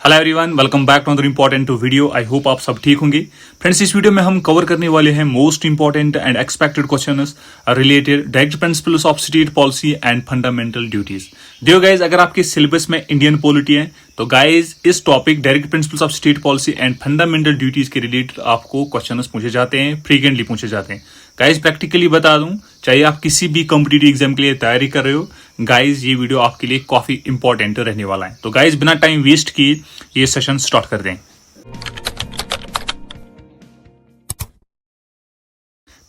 Hello everyone, welcome back to another important video. I hope आप सब ठीक होंगे। फ्रेंड्स, इस वीडियो में हम कवर करने वाले हैं most important and expected questions related direct principles of state policy and fundamental duties. देखो गाइज, अगर आपके सिलेबस में इंडियन पॉलिटी है तो गाइज इस topic direct principles of state policy and fundamental duties के रिलेटेड आपको क्वेश्चंस पूछे जाते हैं, फ्रीक्वेंटली पूछे जाते हैं। गाइज प्रैक्टिकली बता दूं, चाहे आप किसी भी कॉम्पिटिटिव एग्जाम के लिए तैयारी कर रहे हो, गाइज ये वीडियो आपके लिए काफी इंपॉर्टेंट रहने वाला है। तो गाइज बिना टाइम वेस्ट किए ये सेशन स्टार्ट कर दें।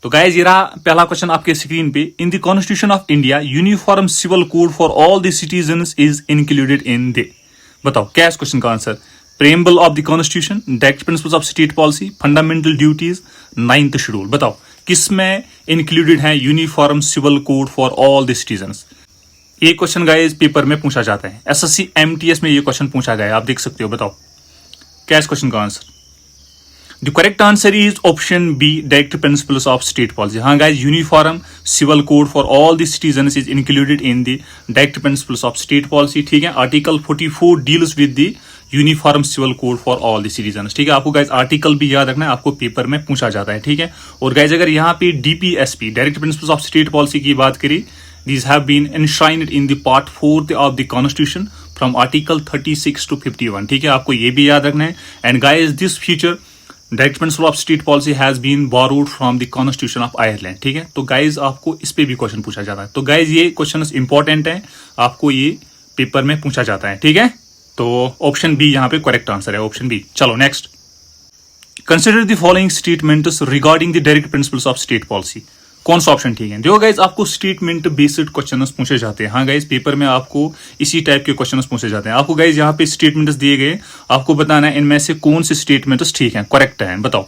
तो गाइज ये रहा पहला क्वेश्चन आपके स्क्रीन पे। In the constitution of India uniform civil code for all the citizens is included in the. बताओ क्या है इस क्वेश्चन का answer? Preamble of the constitution, direct principles of state policy, fundamental duties, 9th schedule. बताओ किसमें included है uniform civil code for all the citizens? ये question guys paper में पूछा जाता है, एसएससी एमटीएस में ये क्वेश्चन पूछा गया है, आप देख सकते हो। बताओ क्या है इस क्वेश्चन का answer? The correct answer is option B, direct principles of state policy. हाँ guys, uniform civil code for all the citizens is included in the direct principles of state policy. ठीक है, article 44 deals with the uniform civil code for all the citizens. ठीक है, आपको guys article भी याद रखना है, आपको पेपर में पूछा जाता है। ठीक है, और गाइज अगर यहाँ पे DPSP, direct principles of state policy की बात करें, these have been enshrined in the part 4 of the constitution from article 36 to 51। ठीक है, आपको ये भी याद रखना है। And guys this feature direct principle of state policy has been borrowed from the constitution of Ireland. ठीक है, तो गाइज आपको इस पे भी क्वेश्चन पूछा जाता है। तो गाइज ये क्वेश्चन इंपॉर्टेंट है, आपको ये पेपर में पूछा जाता है। ठीक है, तो ऑप्शन बी यहाँ पे करेक्ट आंसर है, ऑप्शन बी। चलो next, consider the following statements regarding the direct principles of state policy. कौन सा ऑप्शन ठीक है? देखो गाइज, आपको स्टेटमेंट बेस्ड क्वेश्चंस पूछे जाते हैं। हाँ गाइज, पेपर में आपको इसी टाइप के क्वेश्चंस पूछे जाते हैं। आपको गाइज यहाँ पे स्टेटमेंट्स दिए गए, आपको बताना है इनमें से कौन से स्टेटमेंट्स ठीक हैं, करेक्ट है। बताओ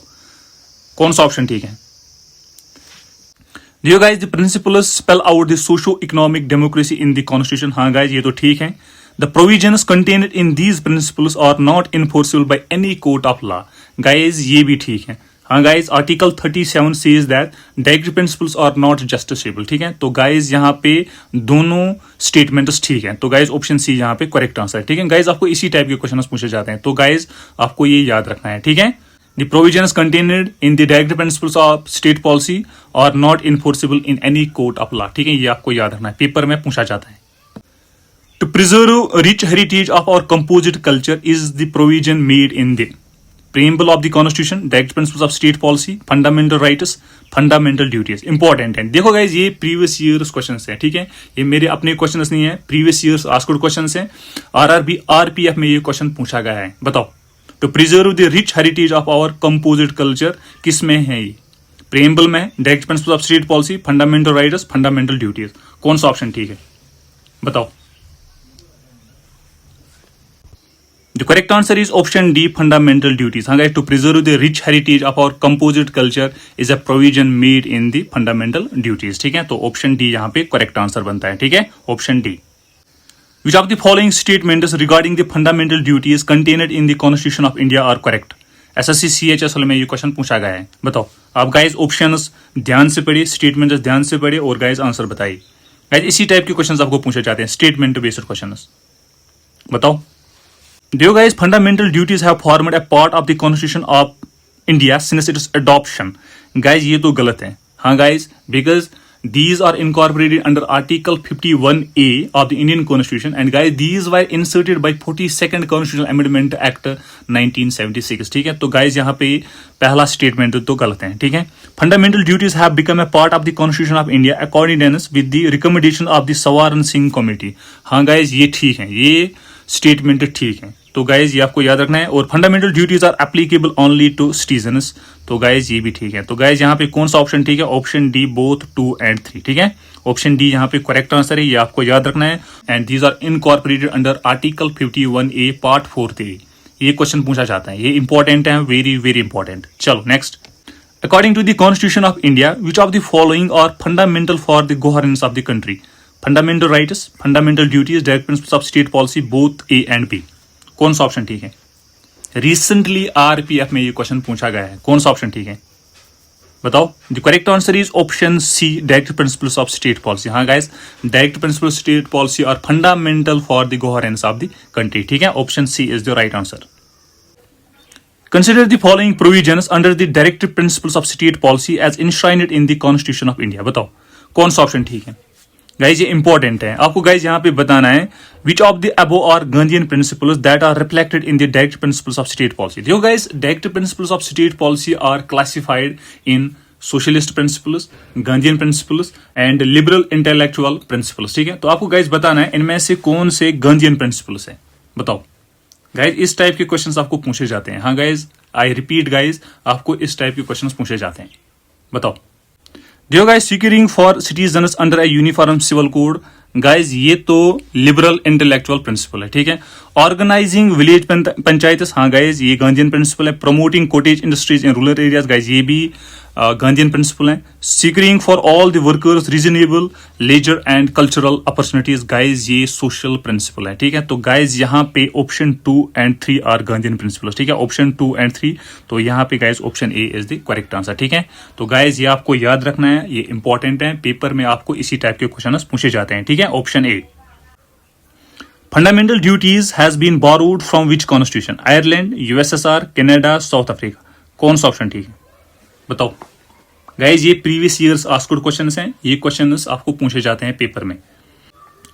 कौन सा ऑप्शन ठीक है? देखो guys, the principles spell out the socio economic democracy in the constitution. हाँ गाइज, ये तो ठीक है। The provisions contained in these principles are not enforceable by any court of law. Guys ये भी ठीक है। हाँ guys, article 37 says that direct principles are not justiciable. ठीक है, तो गाइज यहाँ पे दोनों स्टेटमेंट्स ठीक है। तो गाइज ऑप्शन सी यहाँ पे करेक्ट आंसर है। ठीक है गाइज, आपको इसी टाइप के क्वेश्चंस पूछे जाते हैं, तो गाइज आपको ये याद रखना है। ठीक है, the provisions contained in the direct principles of state policy are not enforceable in any court of law. ठीक है, ये आपको याद रखना है, पेपर में पूछा जाता है। To preserve rich heritage of our composite culture is the provision made in the preamble of the constitution, direct principles of state policy, fundamental rights, fundamental duties। Important है। देखो गाइज, ये प्रीवियस ईयर्स क्वेश्चंस हैं। ठीक है, ये मेरे अपने questions नहीं है, प्रीवियस ईयर्स आस्क्ड क्वेश्चंस हैं। आरआरबी आरपीएफ में ये क्वेश्चन पूछा गया है। बताओ, to preserve the rich heritage of our composite culture किस में है ये? प्रीएम्बल में, direct principles of state policy, fundamental rights, fundamental duties. कौन सा ऑप्शन ठीक है? बताओ। The correct answer is option D, fundamental duties। हाँ guys, to preserve the rich heritage of our composite culture is a provision made in the fundamental duties। ठीक है, तो option D यहाँ पे करेक्ट आंसर बनता है। ठीक है, option D. Which of the following statements regarding the fundamental duties contained in the Constitution of India are correct? SSC CHSL में ये क्वेश्चन पूछा गया है। बताओ, आप गाइज ऑप्शंस ध्यान से पढ़िए, स्टेटमेंट्स ध्यान से पढ़िए और गाइज आंसर बताइए। गाइज इसी टाइप के क्वेश्चंस आपको पूछे जाते हैं, स्टेटमेंट बेस्ड क्वेश्चंस। बताओ। Dear guys, fundamental duties have formed a part of the Constitution of India since its adoption। Guys ये तो गलत है। हाँ guys, because these are incorporated under Article 51A of the Indian Constitution and guys these were inserted by 42nd Constitutional Amendment Act 1976। ठीक है, तो guys यहाँ पे पहला स्टेटमेंट तो गलत है। ठीक है, fundamental duties have become a part of the Constitution of India accordance with the recommendation of the Sawaran Singh Committee। हाँ guys ये ठीक है, ये स्टेटमेंट ठीक है। तो गाइज ये आपको याद रखना है। और fundamental duties are applicable only to citizens. तो गाइज ये भी ठीक है। तो गाइज यहाँ पे कौन सा ऑप्शन ठीक है? Option D, both 2 and 3। ठीक है, ऑप्शन डी यहाँ पे करेक्ट आंसर है, ये आपको याद रखना है। And these are incorporated under article 51A part 4। ये क्वेश्चन पूछा जाता है, ये इंपॉर्टेंट है, वेरी वेरी इंपॉर्टेंट। चलो next, according to the constitution of India which of the following are fundamental for the governance of the country? Fundamental rights, fundamental duties, direct principles of state policy, both A and B. कौन सा option ठीक है? Recently RPF में ये question पूछा गया है, कौन सा ऑप्शन ठीक है? बताओ। The correct answer is option C, direct principles of state policy. हाँ guys, direct principles state policy are fundamental for the governance of the country. ठीक है, option C is the right answer. Consider the following provisions under the direct principles of state policy as enshrined in the constitution of India. बताओ कौन सा option ठीक है। Guys ये important है, आपको गाइज यहाँ पे बताना है which of the above are Gandhian principles that are reflected in the direct principles of state policy. देखो guys, direct principles of state policy are classified in socialist principles, Gandhian principles and liberal intellectual principles. ठीक है, तो आपको guys बताना है इनमें से कौन से गांधीयन प्रिंसिपल्स है। बताओ गाइज, इस टाइप के क्वेश्चंस आपको पूछे जाते हैं। हाँ गाइज, आई रिपीट गाइज, आपको इस टाइप के क्वेश्चंस पूछे जाते हैं। बताओ। देखो guys, securing for citizens under a uniform civil code, guys ये तो लिबरल इंटेलेक्चुअल प्रिंसिपल है। ठीक है, ऑर्गेनाइजिंग विलेज पंचायत, हाँ गाइज ये गांधीयन प्रिंसिपल है। Promoting cottage industries in rural areas, guys ये भी गांधीयन प्रिंसिपल है। Securing for all the workers reasonable leisure and cultural opportunities, guys ये सोशल प्रिंसिपल है। ठीक है, तो गाइज यहाँ पे option 2 and 3 are Gandhian principle. ठीक है, ऑप्शन 2 and 3, तो यहाँ पे guys option A is the correct answer. ठीक है, तो गाइज ये आपको याद रखना है, ये इंपॉर्टेंट है, पेपर में आपको इसी टाइप के क्वेश्चन पूछे जाते हैं। ठीक है, option A. Fundamental duties has been borrowed from which constitution, Ireland, USSR, Canada, South Africa. कौन सा ऑप्शन ठीक है बताओ। गाइज ये प्रीवियस ईयर्स आस्क्ड क्वेश्चंस हैं, ये क्वेश्चंस आपको पूछे जाते हैं पेपर में।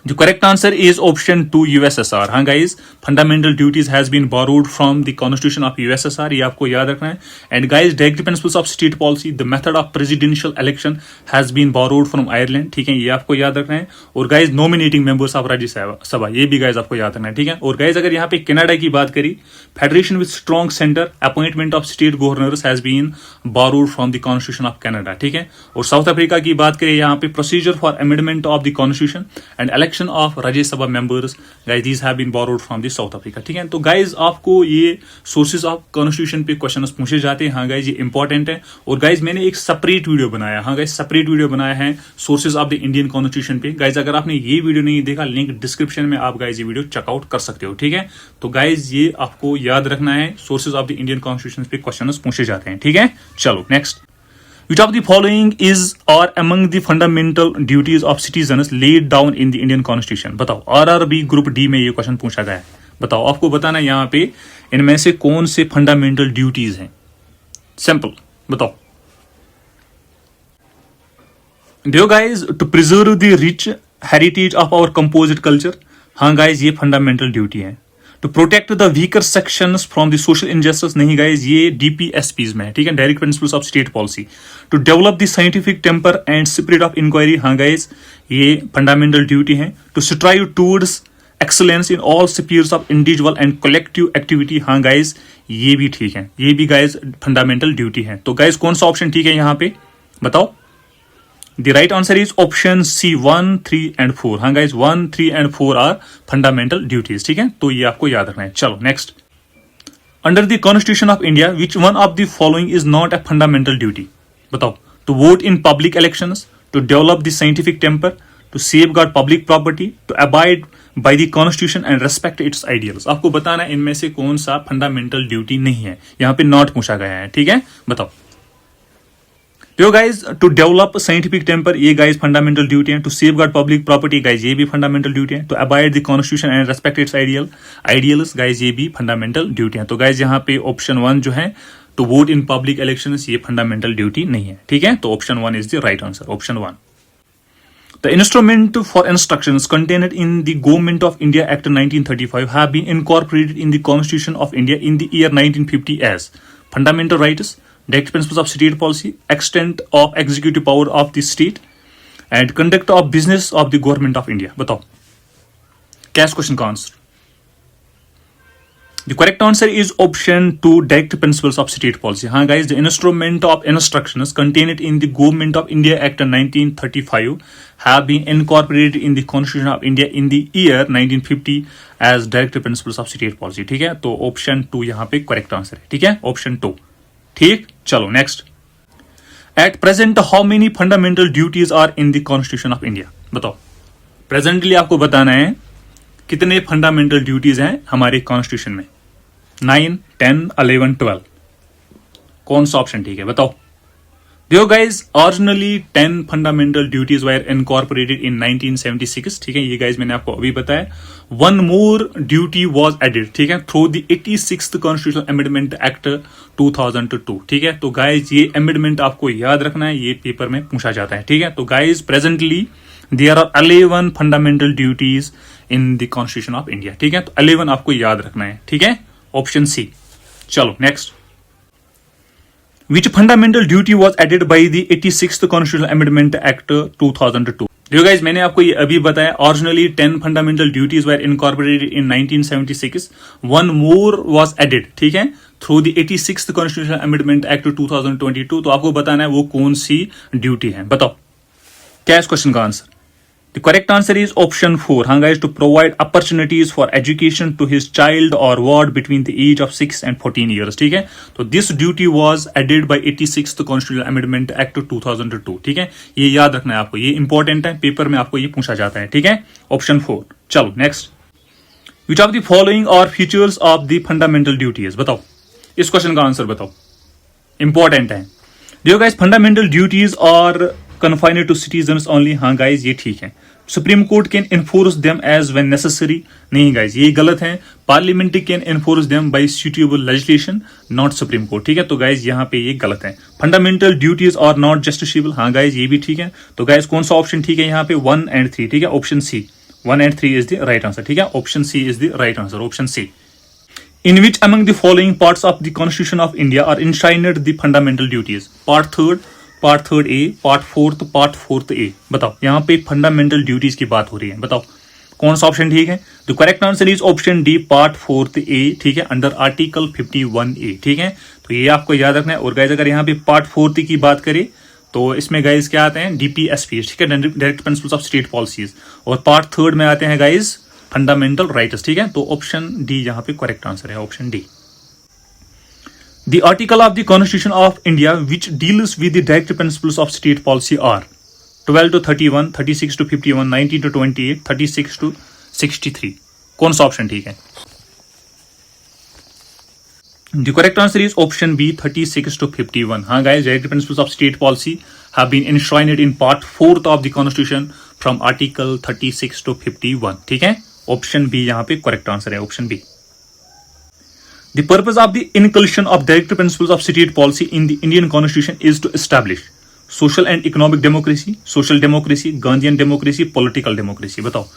The correct answer is option 2 USSR. हाँ guys, fundamental duties has been borrowed from the constitution of USSR, ये आपको याद रखना है। And guys, direct principles of state policy, the method of presidential election has been borrowed from Ireland. ठीक है, ये आपको याद रखना है। और guys, nominating members of Rajya Sabha, ये भी गाइज आपको याद रखना है। ठीक है, और गाइज अगर यहाँ पे कनाडा की बात करी, federation with strong centre, appointment of state governors has been borrowed from the constitution of Canada. ठीक है, और साउथ अफ्रीका की बात करें, यहाँ पे procedure for amendment of the constitution and election of Rajya Sabha members, guys these have been borrowed from the South Africa. ठीक है, तो गाइज आपको ये सोर्सेज ऑफ कॉन्स्टिट्यूशन पे क्वेश्चंस पूछे जाते हैं। हाँ गाइज, ये इंपॉर्टेंट है। और गाइज मैंने एक सेपरेट वीडियो बनाया, हाँ गाइज सेपरेट वीडियो बनाया है sources of the Indian constitution पे। गाइज अगर आपने ये वीडियो नहीं देखा, लिंक डिस्क्रिप्शन में आप गाइज ये वीडियो चेकआउट कर सकते हो। ठीक है, तो गाइज ये आपको याद रखना है, sources of the Indian constitution पे क्वेश्चंस पूछे जाते हैं। ठीक है, चलो next. Which of the following is or among the fundamental duties of citizens laid down in the Indian Constitution? बताओ, RRB ग्रुप डी में ये क्वेश्चन पूछा गया है। बताओ, आपको बताना है यहाँ पे इनमें से कौन से फंडामेंटल ड्यूटीज हैं। सिंपल बताओ। देखो guys, to preserve the rich heritage of our composite culture, हाँ गाइज ये फंडामेंटल ड्यूटी है। To protect the weaker sections from the social injustice, नहीं गाइज ये डीपीएसपीज में है। ठीक है, direct principles of state policy. To develop the scientific temper and spirit of inquiry, हाँ गाइज ये फंडामेंटल ड्यूटी है। To strive towards excellence in all spheres of individual and collective activity, हाँ guys ये भी ठीक है, ये भी गाइज फंडामेंटल ड्यूटी है। तो गाइज कौन सा ऑप्शन ठीक है यहाँ पे बताओ। The right answer is option C 1, 3 and 4। हाँ guys 1, 3 and 4 are fundamental duties. ठीक है, तो ये आपको याद रखना है। चलो next. Under the constitution of India which one of the following is not a fundamental duty. बताओ। To vote in public elections, to develop the scientific temper, to safeguard public property, to abide by the constitution and respect its ideals. आपको बताना है इनमें से कौन सा fundamental duty नहीं है, यहाँ पे नॉट पूछा गया है। ठीक है, बताओ। तो guys, to develop scientific temper, ये गाइज फंडामेंटल ड्यूटी है। To safeguard public property, guys ये भी फंडामेंटल ड्यूटी है। To abide the constitution and respect its ideals, guys ये भी फंडामेंटल ड्यूटी है। तो गाइज यहाँ पे ऑप्शन 1 जो है, to vote in public elections, ये फंडामेंटल ड्यूटी नहीं है। ठीक है, तो option 1 is the right answer, option 1। The instrument for instructions contained in the Government of India Act 1935 have been incorporated in the Constitution of India in the year 1950 as fundamental rights, direct principles of state policy, extent of executive power of the state, and conduct of business of the Government of India। बताओ क्या इस question का answer. The correct answer is option 2, direct principles of state policy। हाँ guys, the instrument of instructions contained in the Government of India Act 1935 have been incorporated in the Constitution of India in the year 1950 as direct principles of state policy। ठीक है, तो option 2 यहाँ पे correct answer है। ठीक है, option 2। ठीक, चलो next. At present how many fundamental duties are in the constitution of India. बताओ, प्रेजेंटली आपको बताना है कितने फंडामेंटल ड्यूटीज हैं हमारे कॉन्स्टिट्यूशन में। 9, 10, 11, 12, कौन सा ऑप्शन ठीक है बताओ। देखो guys, originally 10 fundamental duties were incorporated in 1976, ठीक है, ये गाइज मैंने आपको अभी बताया. One more duty was added, ठीक है, through the 86th constitutional amendment act 2002, ठीक है. तो गाइज ये अमेंडमेंट आपको याद रखना है, ये पेपर में पूछा जाता है, ठीक है. तो guys presently there are 11 fundamental duties in the constitution of India, ठीक है. तो 11 आपको याद रखना है, ठीक है. Option C. चलो next. Which fundamental duty was added by the 86th Constitutional Amendment Act 2002? देखो गाइज, मैंने आपको ये अभी बताया, originally 10 fundamental duties were incorporated in 1976. One more was added, ठीक है, through the 86th constitutional amendment act 2022. तो आपको बताना है वो कौन सी ड्यूटी है. बताओ क्या है इस क्वेश्चन का answer. The correct answer is option 4. हाँ guys, to provide opportunities for education to his child or ward between the age of 6 and 14 years. ठीक है. तो this duty was added by 86th Constitutional Amendment Act 2002. ठीक है, ये याद रखना है आपको, ये इंपॉर्टेंट है, पेपर में आपको ये पूछा जाता है, ठीक है. ऑप्शन 4. चलो next. Which of the following are features of the fundamental duties? बताओ इस क्वेश्चन का आंसर बताओ, इंपॉर्टेंट है. देखो guys, fundamental duties are confined to citizens only. हाँ गाइज ये ठीक है. Supreme Court can enforce them as when necessary. नहीं गाइज ये गलत है. Parliament can enforce them by suitable legislation, not Supreme Court, ठीक है. तो गाइज यहाँ पे ये गलत है. Fundamental duties are not justiciable. हाँ गाइज ये भी ठीक है. तो गाइज कौन सा ऑप्शन ठीक है यहाँ पे, 1 and 3, ठीक है. Option C, 1 and 3 is the right answer, ठीक है. Option C is the right answer, option C. In which among the following parts of the Constitution of India are enshrined the fundamental duties? Part 3rd, part 3rd A, part 4th, part 4th A. बताओ यहाँ पे fundamental duties की बात हो रही है, बताओ कौन सा ऑप्शन ठीक है. The correct answer is option D, part 4th A, ठीक है, अंडर आर्टिकल 51A, ठीक है. तो ये आपको याद रखना है. और गाइज अगर यहाँ पे पार्ट 4th की बात करें तो इसमें गाइज क्या आते हैं, DPSP, ठीक है, direct principles of state policies. और पार्ट 3rd में आते हैं गाइज फंडामेंटल राइट्स, ठीक है. तो ऑप्शन डी यहाँ पे करेक्ट आंसर है, option D. The article of the Constitution of India which deals with the direct principles of state policy are 12 to 31, 36 to 51, 19 to 28, 36 to 63. कौन सा ऑप्शन ठीक है. The correct answer is option B, 36 to 51. हाँ guys, direct principles of state policy have been enshrined in part 4th of the Constitution from article 36 to 51. ठीक है, option B यहाँ पे correct answer है, option B. The purpose of the inclusion of direct principles of state policy in the Indian Constitution is to establish social and economic democracy, social democracy, Gandhian democracy, political democracy. बताओ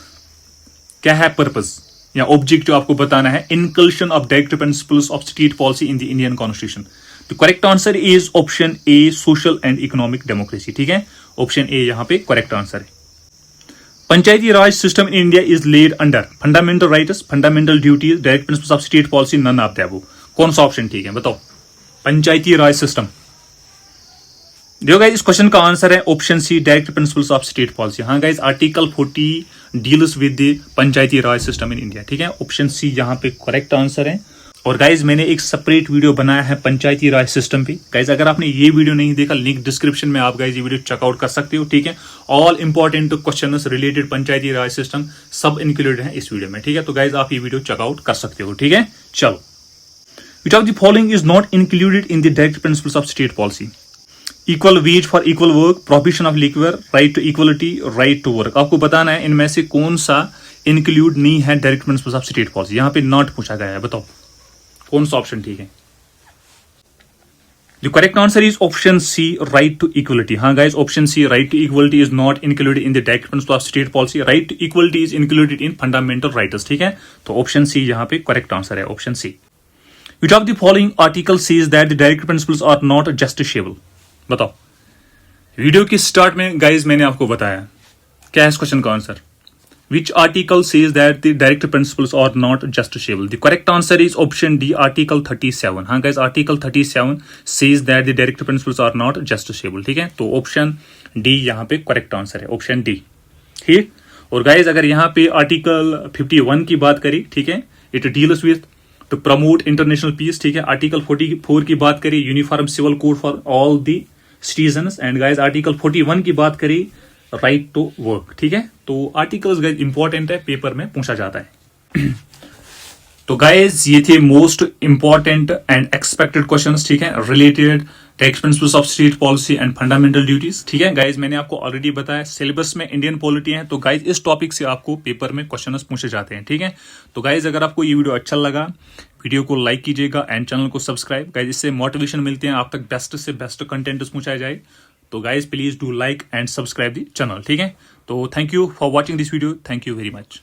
क्या है purpose या objective आपको बताना है. Inclusion of direct principles of state policy in the Indian Constitution. The correct answer is option A, social and economic democracy. ठीक है, option ए यहाँ पे करेक्ट आंसर है. Panchayati raj system in India is laid under fundamental rights, fundamental duties, direct principles of state policy, none of the above. कौन सा option ठीक है बताओ. पंचायती राज सिस्टम. देखो गाइस, इस क्वेश्चन का आंसर है option C, direct principles of state policy. हाँ guys, article 40 deals with the panchayati raj system in India, ठीक है. ऑप्शन सी यहाँ पे करेक्ट आंसर है. और गाइज मैंने एक सेपरेट वीडियो बनाया है पंचायती राज सिस्टम पे. गाइज अगर आपने ये वीडियो नहीं देखा, लिंक डिस्क्रिप्शन में आप गाइज ये वीडियो चेकआउट कर सकते हो, ठीक है. ऑल इंपॉर्टेंट क्वेश्चंस रिलेटेड पंचायती राज सिस्टम सब इंक्लूडेड है इस वीडियो में, ठीक है. तो गाइज आप ये वीडियो चेकआउट कर सकते हो, ठीक है. चलो, which of the following is not included in the direct principles of state policy? Equal wage for equal work, prohibition of liquor, right to equality, right to work. आपको बताना है इनमें से कौन सा इंक्लूड नहीं है direct principles of state policy. यहाँ पे नॉट पूछा गया है, बताओ कौन सा ऑप्शन ठीक है. The correct answer is option C, right to equality. हाँ guys, option C, right to equality is not included in the direct principle of state policy. Right to equality is included in fundamental rights, ठीक है. तो option C यहाँ पे correct answer है, option C. Which of the following article says that the direct principles are not justiciable? बताओ. Video के start में guys मैंने आपको बताया क्या है इस क्वेश्चन का answer. Which article says that the direct principles are not justiciable? The correct answer is option D, Article 37. हाँ guys, Article 37 says that the direct principles are not justiciable, ठीक है. तो ऑप्शन डी यहाँ पे correct answer है, option D, ठीक. और guys अगर यहाँ पे आर्टिकल 51 की बात करें, ठीक है, it deals with to promote international peace, ठीक है. आर्टिकल 44 की बात करें, uniform civil code for all the citizens. And guys article 41 की बात करें, राइट टू वर्क, ठीक है. तो आर्टिकल्स इंपॉर्टेंट है, पेपर में पूछा जाता है. तो गाइज ये थे most important and expected questions, ठीक है, related tax principles of state policy and fundamental duties. ठीक है गाइज, मैंने आपको ऑलरेडी बताया सिलेबस में इंडियन पॉलिटी है, तो गाइज इस टॉपिक से आपको पेपर में क्वेश्चंस पूछे जाते हैं। ठीक है, तो गाइज अगर आपको ये वीडियो अच्छा लगा, वीडियो को लाइक कीजिएगा एंड चैनल को सब्सक्राइब। गाइज इससे मोटिवेशन मिलते हैं आप तक बेस्ट से बेस्ट कंटेंट पहुंचाया जाए। तो guys please do like and subscribe the channel. ठीक है, तो thank you for watching this video, thank you very much.